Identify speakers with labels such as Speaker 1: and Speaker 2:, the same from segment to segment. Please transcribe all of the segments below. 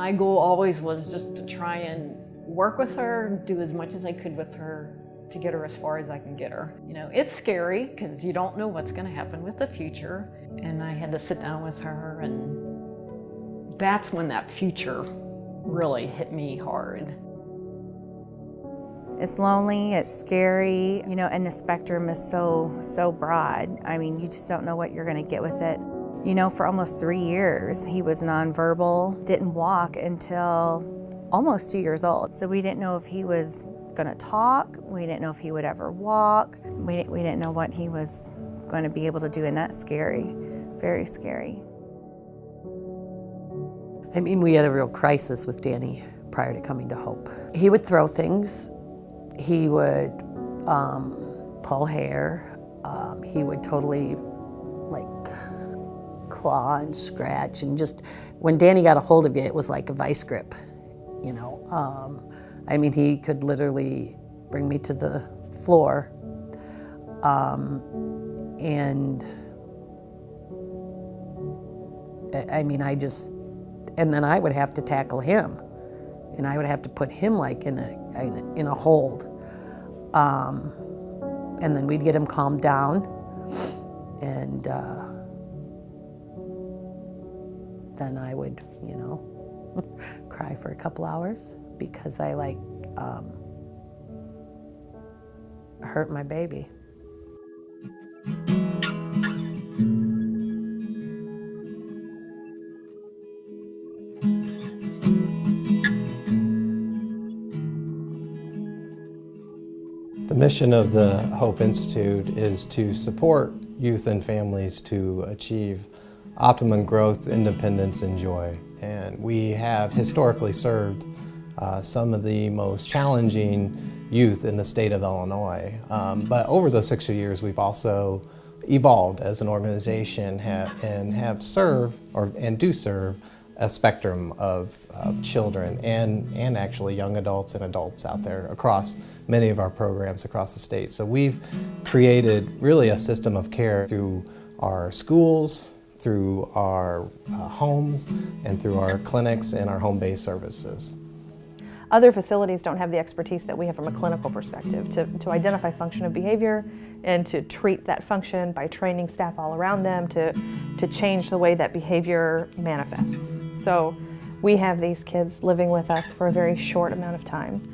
Speaker 1: My goal always was just to try and work with her, do as much as I could with her to get her as far as I can get her. You know, it's scary because you don't know what's going to happen with the future. And I had to sit down with her, and that's when that future really hit me hard.
Speaker 2: It's lonely, it's scary, you know, and the spectrum is so broad. I mean, you just don't know what you're going to get with it. You know, for almost 3 years, he was nonverbal, didn't walk until almost 2 years old. So we didn't know if he was going to talk. We didn't know if he would ever walk. We didn't know what he was going to be able to do, and that's scary, very scary.
Speaker 3: I mean, we had a real crisis with Danny prior to coming to Hope. He would throw things. He would pull hair. He would totally like claw and scratch, and just when Danny got a hold of you, it was like a vice grip, you know. I mean, he could literally bring me to the floor, and I mean, and then I would have to tackle him, and I would have to put him like in a hold, and then we'd get him calmed down, and then I would, you know, cry for a couple hours because I hurt my baby.
Speaker 4: The mission of the Hope Institute is to support youth and families to achieve optimum growth, independence, and joy. And we have historically served some of the most challenging youth in the state of Illinois. But over the 60 years, we've also evolved as an organization and have served and do serve a spectrum of children and actually young adults and adults out there across many of our programs across the state. So we've created really a system of care through our schools, through our homes, and through our clinics and our home-based services.
Speaker 5: Other facilities don't have the expertise that we have from a clinical perspective to identify function of behavior and to treat that function by training staff all around them to change the way that behavior manifests. So we have these kids living with us for a very short amount of time.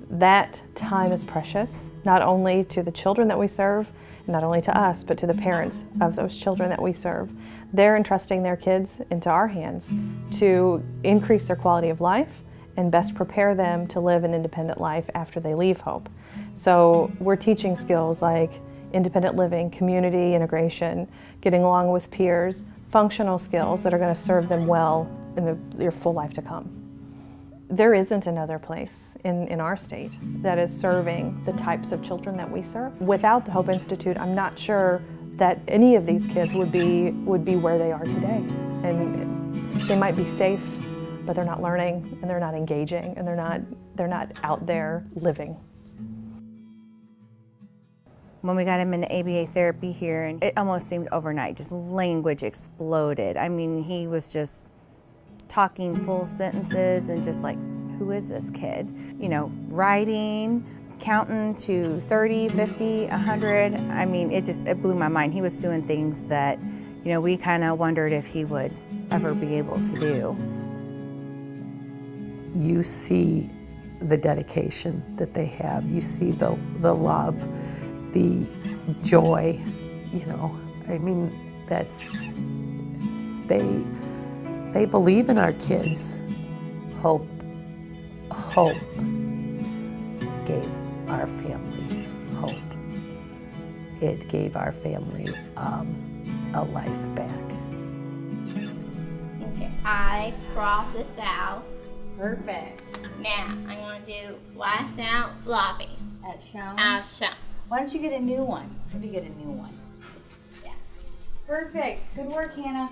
Speaker 5: That time is precious, not only to the children that we serve, not only to us, but to the parents of those children that we serve. They're entrusting their kids into our hands to increase their quality of life and best prepare them to live an independent life after they leave Hope. So we're teaching skills like independent living, community integration, getting along with peers, functional skills that are going to serve them well in their full life to come. There isn't another place in our state that is serving the types of children that we serve. Without the Hope Institute, I'm not sure that any of these kids would be where they are today. And they might be safe, but they're not learning, and they're not engaging, and they're not out there living.
Speaker 2: When we got him into ABA therapy here, and it almost seemed overnight, just language exploded. I mean, he was just talking full sentences and just like, who is this kid? You know, writing, counting to 30, 50, 100. I mean, it blew my mind. He was doing things that, you know, we kind of wondered if he would ever be able to do.
Speaker 3: You see the dedication that they have. You see the love, the joy, you know. I mean, they believe in our kids. Hope gave our family hope. It gave our family a life back.
Speaker 6: Okay, I cross this out.
Speaker 7: Perfect.
Speaker 6: Now, I'm going to do last out lobby.
Speaker 7: As shown?
Speaker 6: As shown.
Speaker 7: Why don't you get a new one? Maybe get a new one.
Speaker 6: Yeah.
Speaker 7: Perfect. Good work, Hannah.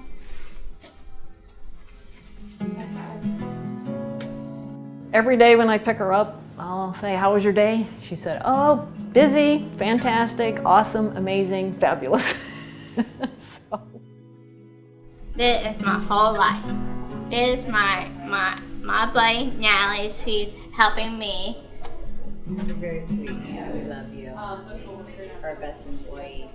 Speaker 1: Every day when I pick her up, I'll say, how was your day? She said, oh, busy, fantastic, awesome, amazing, fabulous. So.
Speaker 6: This is my whole life. This is my my buddy Natalie. She's helping me.
Speaker 7: You're very sweet, Hannah. We love you. Our best employee.